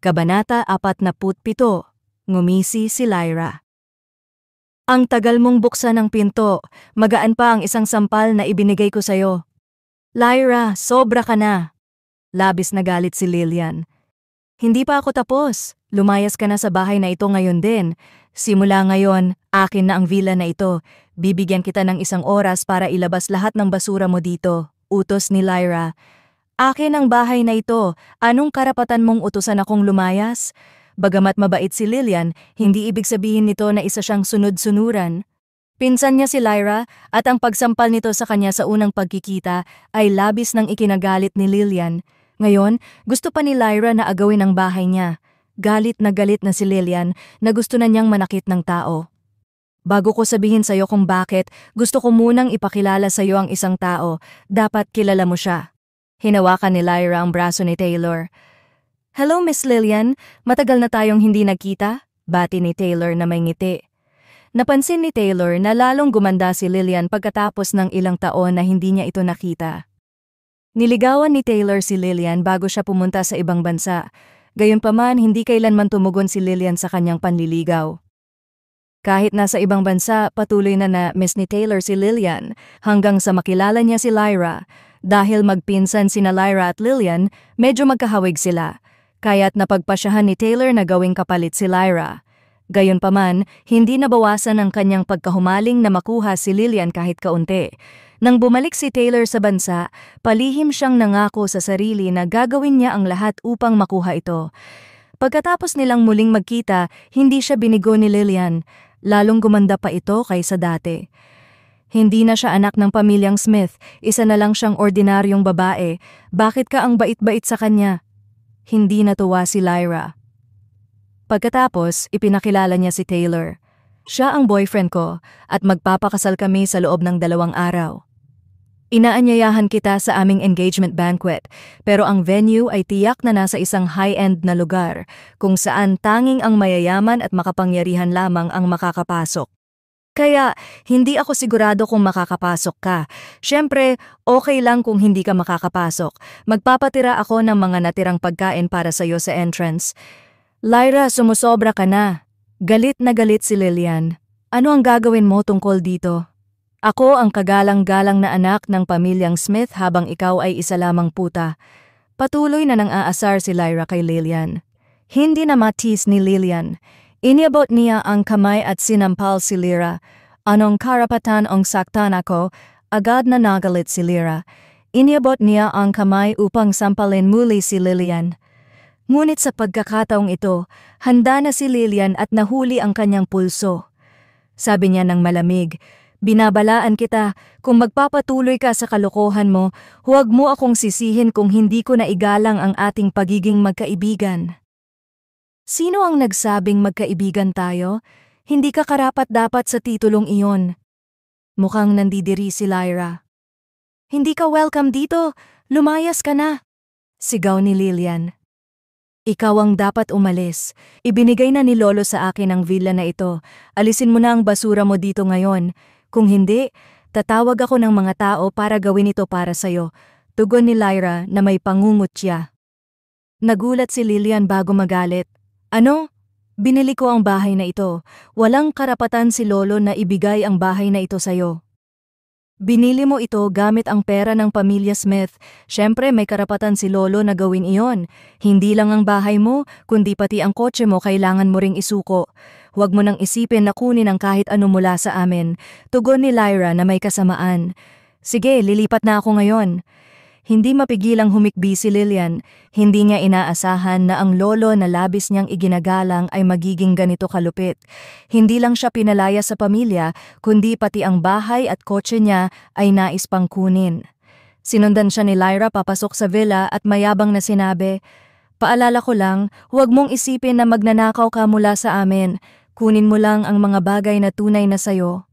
Kabanata 47. Ngumisi si Lyra. Ang tagal mong buksan ng pinto, magaan pa ang isang sampal na ibinigay ko sa'yo. Lyra, sobra ka na. Labis na galit si Lillian. Hindi pa ako tapos. Lumayas ka na sa bahay na ito ngayon din. Simula ngayon, akin na ang villa na ito. Bibigyan kita ng 1 oras para ilabas lahat ng basura mo dito. Utos ni Lyra. Akin ang bahay na ito. Anong karapatan mong utusan akong lumayas? Bagamat mabait si Lillian, hindi ibig sabihin nito na isa siyang sunod-sunuran. Pinsan niya si Lyra at ang pagsampal nito sa kanya sa unang pagkikita ay labis ng ikinagalit ni Lillian. Ngayon, gusto pa ni Lyra na agawin ang bahay niya. Galit na si Lillian na gusto na niyang manakit ng tao. Bago ko sabihin sa'yo kung bakit, gusto ko munang ipakilala sa'yo ang isang tao. Dapat kilala mo siya. Hinawakan ni Lyra ang braso ni Taylor. Hello, Miss Lillian. Matagal na tayong hindi nagkita? Bati ni Taylor na may ngiti. Napansin ni Taylor na lalong gumanda si Lillian pagkatapos ng ilang taon na hindi niya ito nakita. Niligawan ni Taylor si Lillian bago siya pumunta sa ibang bansa. Gayunpaman, hindi kailanman tumugon si Lillian sa kanyang panliligaw. Kahit nasa ibang bansa, patuloy na miss ni Taylor si Lillian hanggang sa makilala niya si Lyra. Dahil magpinsan sina Lyra at Lillian, medyo magkahawig sila. Kaya't napagpasyahan ni Taylor na gawing kapalit si Lyra. Gayunpaman, hindi nabawasan ang kanyang pagkahumaling na makuha si Lillian kahit kaunti. Nang bumalik si Taylor sa bansa, palihim siyang nangako sa sarili na gagawin niya ang lahat upang makuha ito. Pagkatapos nilang muling magkita, hindi siya binigo ni Lillian. Lalong gumanda pa ito kaysa dati. Hindi na siya anak ng pamilyang Smith, isa na lang siyang ordinaryong babae. Bakit ka ang bait-bait sa kanya? Hindi natuwa si Lyra. Pagkatapos, ipinakilala niya si Taylor. Siya ang boyfriend ko at magpapakasal kami sa loob ng 2 araw. Inaanyayahan kita sa aming engagement banquet, pero ang venue ay tiyak na nasa isang high-end na lugar kung saan tanging ang mayayaman at makapangyarihan lamang ang makakapasok. Kaya, hindi ako sigurado kung makakapasok ka. Siyempre, okay lang kung hindi ka makakapasok. Magpapatira ako ng mga natirang pagkain para sa'yo sa entrance. Lyra, sumusobra ka na. Galit na galit si Lillian. Ano ang gagawin mo tungkol dito? Ako ang kagalang-galang na anak ng pamilyang Smith habang ikaw ay isa lamang puta. Patuloy na nang aasar si Lyra kay Lillian. Hindi na matis ni Lillian. Iniabot niya ang kamay at sinampal si Lyra. Anong karapatan ang saktan ako? Agad na nagalit si Lyra. Iniabot niya ang kamay upang sampalin muli si Lillian. Ngunit sa pagkakataong ito, handa na si Lillian at nahuli ang kanyang pulso. Sabi niya ng malamig, binabalaan kita, kung magpapatuloy ka sa kalokohan mo, huwag mo akong sisihin kung hindi ko naigalang ang ating pagiging magkaibigan. Sino ang nagsabing magkaibigan tayo? Hindi ka karapat-dapat sa titulong iyon. Mukhang nandidiri si Lyra. Hindi ka welcome dito. Lumayas ka na. Sigaw ni Lillian. Ikaw ang dapat umalis. Ibinigay na ni Lolo sa akin ang villa na ito. Alisin mo na ang basura mo dito ngayon. Kung hindi, tatawag ako ng mga tao para gawin ito para sa'yo. Tugon ni Lyra na may pangungutya. Nagulat si Lillian bago magalit. Ano? Binili ko ang bahay na ito. Walang karapatan si Lolo na ibigay ang bahay na ito sa'yo. Binili mo ito gamit ang pera ng pamilya Smith. Siyempre may karapatan si Lolo na gawin iyon. Hindi lang ang bahay mo, kundi pati ang kotse mo kailangan mo ring isuko. Huwag mo nang isipin na kunin ang kahit ano mula sa amin. Tugon ni Lyra na may kasamaan. Sige, lilipat na ako ngayon. Hindi mapigilang humikbi si Lillian. Hindi niya inaasahan na ang lolo na labis niyang iginagalang ay magiging ganito kalupit. Hindi lang siya pinalaya sa pamilya, kundi pati ang bahay at kotse niya ay nais pang kunin. Sinundan siya ni Lyra papasok sa villa at mayabang na sinabi, "Paalala ko lang, huwag mong isipin na magnanakaw ka mula sa amin. Kunin mo lang ang mga bagay na tunay na sayo."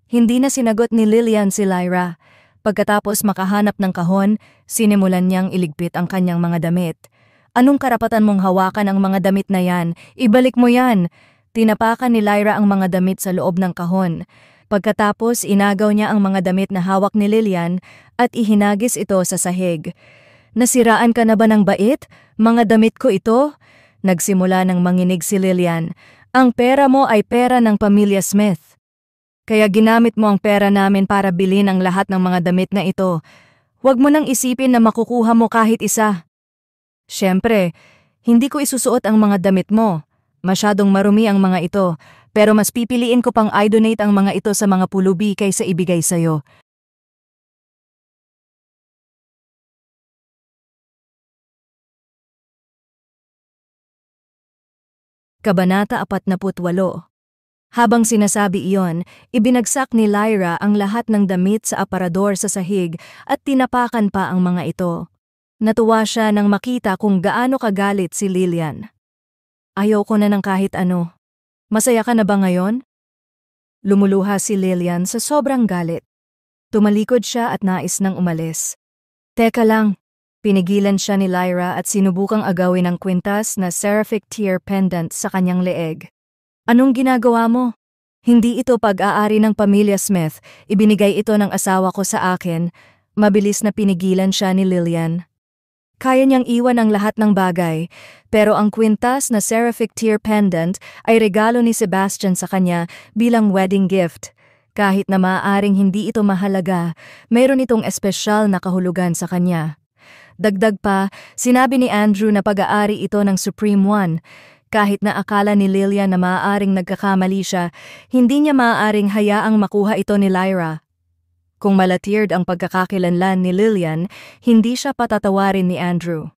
Hindi na sinagot ni Lillian si Lyra. Pagkatapos makahanap ng kahon, sinimulan niyang iligpit ang kanyang mga damit. Anong karapatan mong hawakan ang mga damit na yan? Ibalik mo yan! Tinapakan ni Lyra ang mga damit sa loob ng kahon. Pagkatapos inagaw niya ang mga damit na hawak ni Lillian at ihinagis ito sa sahig. Nasiraan ka na ba ng bait? Mga damit ko ito? Nagsimula ng manginig si Lillian. Ang pera mo ay pera ng pamilya Smith. Kaya ginamit mo ang pera namin para bilhin ang lahat ng mga damit na ito. Huwag mo nang isipin na makukuha mo kahit isa. Siyempre, hindi ko isusuot ang mga damit mo. Masyadong marumi ang mga ito, pero mas pipiliin ko pang i-donate ang mga ito sa mga pulubi kaysa ibigay sa'yo. Kabanata 48. Habang sinasabi iyon, ibinagsak ni Lyra ang lahat ng damit sa aparador sa sahig at tinapakan pa ang mga ito. Natuwa siya nang makita kung gaano kagalit si Lillian. Ayoko na ng kahit ano. Masaya ka na ba ngayon? Lumuluha si Lillian sa sobrang galit. Tumalikod siya at nais nang umalis. Teka lang. Pinigilan siya ni Lyra at sinubukang agawin ang kwintas na seraphic tear pendant sa kanyang leeg. Anong ginagawa mo? Hindi ito pag-aari ng pamilya Smith, ibinigay ito ng asawa ko sa akin. Mabilis na pinigilan siya ni Lillian. Kaya niyang iwan ang lahat ng bagay, pero ang kwintas na seraphic tear pendant ay regalo ni Sebastian sa kanya bilang wedding gift. Kahit na maaaring hindi ito mahalaga, mayroon itong espesyal na kahulugan sa kanya. Dagdag pa, sinabi ni Andrew na pag-aari ito ng Supreme One. Kahit na akala ni Lillian na maaaring nagkakamali siya, hindi niya maaaring hayaang makuha ito ni Lyra. Kung malatiered ang pagkakakilanlan ni Lillian, hindi siya patatawarin ni Andrew.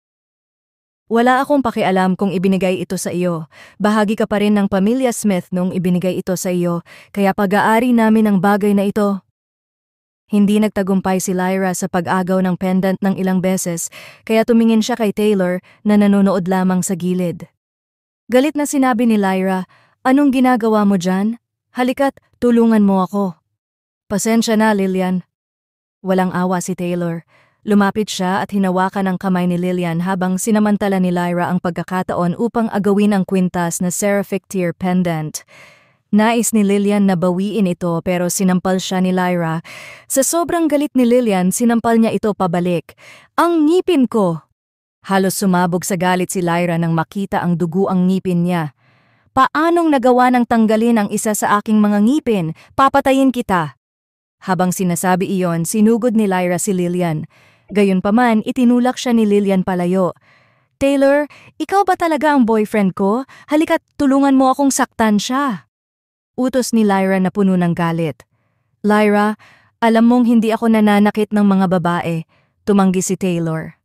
Wala akong pakialam kung ibinigay ito sa iyo. Bahagi ka pa rin ng pamilya Smith nung ibinigay ito sa iyo, kaya pag-aari namin ang bagay na ito. Hindi nagtagumpay si Lyra sa pag-agaw ng pendant ng ilang beses, kaya tumingin siya kay Taylor na nanonood lamang sa gilid. Galit na sinabi ni Lyra, "Anong ginagawa mo dyan? Halika't, tulungan mo ako." "Pasensya na, Lillian." Walang awa si Taylor. Lumapit siya at hinawakan ang kamay ni Lillian habang sinamantala ni Lyra ang pagkakataon upang agawin ang kwintas na seraphic tear pendant. Nais ni Lillian na bawiin ito pero sinampal siya ni Lyra. Sa sobrang galit ni Lillian, sinampal niya ito pabalik. "Ang ngipin ko!" Halos sumabog sa galit si Lyra nang makita ang dugo ang ngipin niya. "Paanong nagawa ng tanggalin ang isa sa aking mga ngipin? Papatayin kita!" Habang sinasabi iyon, sinugod ni Lyra si Lillian. Gayunpaman, itinulak siya ni Lillian palayo. "Taylor, ikaw ba talaga ang boyfriend ko? Halika't tulungan mo akong saktan siya." Utos ni Lyra na puno ng galit. "Lyra, alam mong hindi ako nananakit ng mga babae," tumanggi si Taylor.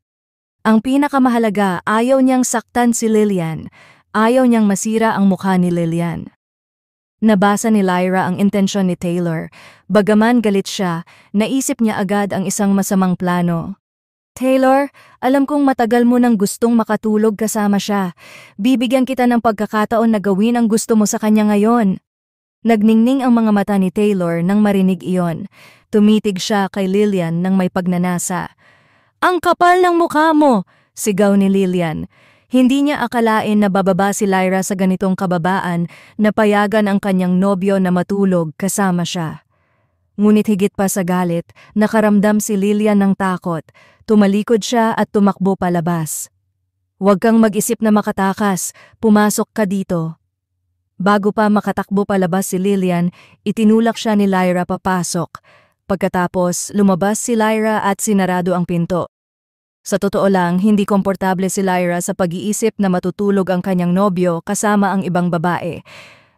Ang pinakamahalaga, ayaw niyang saktan si Lillian. Ayaw niyang masira ang mukha ni Lillian. Nabasa ni Lyra ang intensyon ni Taylor. Bagaman galit siya, naisip niya agad ang isang masamang plano. "Taylor, alam kong matagal mo nang gustong makatulog kasama siya. Bibigyan kita ng pagkakataon na gawin ang gusto mo sa kanya ngayon." Nagningning ang mga mata ni Taylor nang marinig iyon. Tumitig siya kay Lillian nang may pagnanasa. "Ang kapal ng mukha mo!" sigaw ni Lillian. Hindi niya akalain na bababa si Lyra sa ganitong kababaan na payagan ang kanyang nobyo na matulog kasama siya. Ngunit higit pa sa galit, nakaramdam si Lillian ng takot. Tumalikod siya at tumakbo palabas. "Huwag kang mag-isip na makatakas, pumasok ka dito." Bago pa makatakbo palabas si Lillian, itinulak siya ni Lyra papasok. Pagkatapos, lumabas si Lyra at sinarado ang pinto. Sa totoo lang, hindi komportable si Lyra sa pag-iisip na matutulog ang kanyang nobyo kasama ang ibang babae.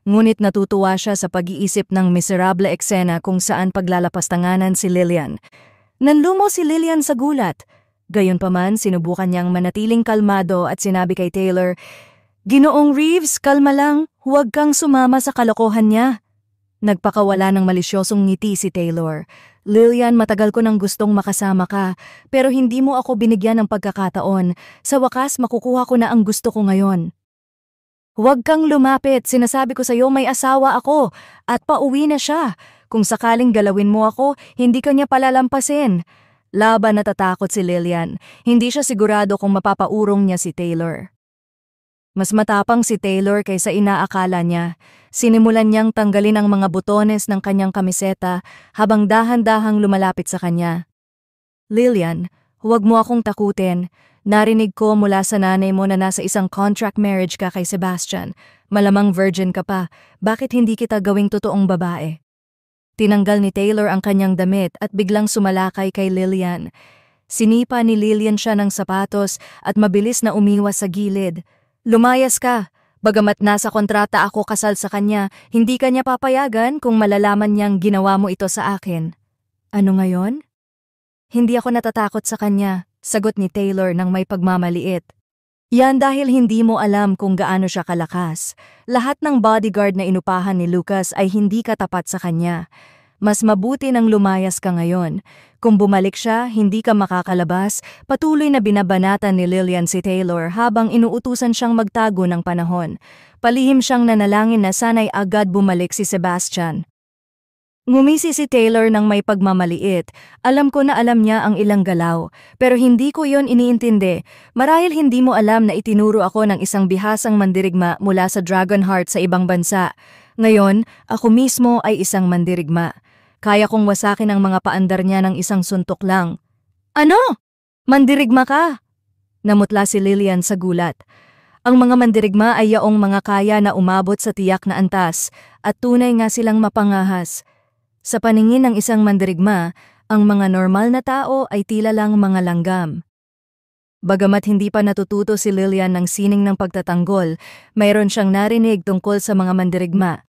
Ngunit natutuwa siya sa pag-iisip ng miserable eksena kung saan paglalapastanganan si Lillian. Nanlumo si Lillian sa gulat. Gayunpaman, sinubukan niyang manatiling kalmado at sinabi kay Taylor, "Ginoong Reeves, kalma lang, huwag kang sumama sa kalokohan niya." Nagpakawala ng malisyosong ngiti si Taylor. "Lillian, matagal ko nang gustong makasama ka, pero hindi mo ako binigyan ng pagkakataon. Sa wakas, makukuha ko na ang gusto ko ngayon." "Huwag kang lumapit, sinasabi ko sa'yo may asawa ako, at pauwi na siya. Kung sakaling galawin mo ako, hindi ka niya palalampasin." Laban natatakot si Lillian. Hindi siya sigurado kung mapapaurong niya si Taylor. Mas matapang si Taylor kaysa inaakala niya. Sinimulan niyang tanggalin ang mga butones ng kanyang kamiseta habang dahan-dahang lumalapit sa kanya. "Lillian, huwag mo akong takutin. Narinig ko mula sa nanay mo na nasa isang contract marriage ka kay Sebastian. Malamang virgin ka pa. Bakit hindi kita gawing totoong babae? Tinanggal ni Taylor ang kanyang damit at biglang sumalakay kay Lillian. Sinipa ni Lillian siya ng sapatos at mabilis na umiwas sa gilid. Lumayas ka! Bagamat nasa kontrata ako kasal sa kanya, hindi kanya papayagan kung malalaman niyang ginawa mo ito sa akin. Ano ngayon? Hindi ako natatakot sa kanya, sagot ni Taylor ng may pagmamaliit. Yan dahil hindi mo alam kung gaano siya kalakas. Lahat ng bodyguard na inupahan ni Lucas ay hindi katapat sa kanya. Mas mabuti nang lumayas ka ngayon. Kung bumalik siya, hindi ka makakalabas. Patuloy na binabanatan ni Lillian si Taylor habang inuutusan siyang magtago ng panahon. Palihim siyang nanalangin na sana'y agad bumalik si Sebastian. Ngumisi si Taylor ng may pagmamaliit. Alam ko na alam niya ang ilang galaw, pero hindi ko yon iniintindi. Marahil hindi mo alam na itinuro ako ng isang bihasang mandirigma mula sa Dragonheart sa ibang bansa. Ngayon, ako mismo ay isang mandirigma. Kaya kong wasakin ang mga paandar niya ng isang suntok lang. Ano? Mandirigma ka? Namutla si Lillian sa gulat. Ang mga mandirigma ay yaong mga kaya na umabot sa tiyak na antas at tunay nga silang mapangahas. Sa paningin ng isang mandirigma, ang mga normal na tao ay tila lang mga langgam. Bagamat hindi pa natututo si Lillian ng sining ng pagtatanggol, mayroon siyang narinig tungkol sa mga mandirigma.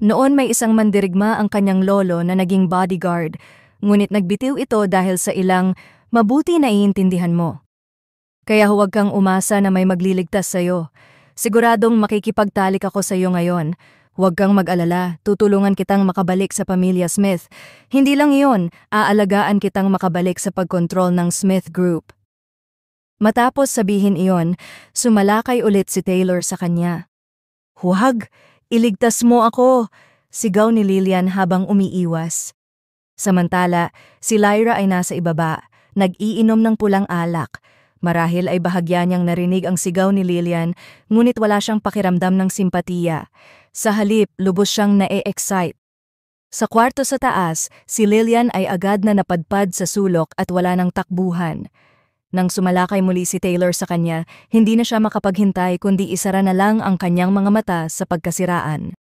Noon may isang mandirigma ang kanyang lolo na naging bodyguard, ngunit nagbitiw ito dahil sa ilang mabuti na iintindihan mo. Kaya huwag kang umasa na may magliligtas sa'yo. Siguradong makikipagtalik ako sa'yo ngayon. Huwag kang mag-alala, tutulungan kitang makabalik sa pamilya Smith. Hindi lang iyon, aalagaan kitang makabalik sa pagkontrol ng Smith Group. Matapos sabihin iyon, sumalakay ulit si Taylor sa kanya. Huwag! Iligtas mo ako! Sigaw ni Lillian habang umiiwas. Samantala, si Lyra ay nasa ibaba, nag-iinom ng pulang alak. Marahil ay bahagya niyang narinig ang sigaw ni Lillian, ngunit wala siyang pakiramdam ng simpatiya. Sa halip, lubos siyang na-e-excite. Sa kwarto sa taas, si Lillian ay agad na napadpad sa sulok at wala ng takbuhan. Nang sumalakay muli si Taylor sa kanya, hindi na siya makapaghintay kundi isara na lang ang kanyang mga mata sa pagkasiraan.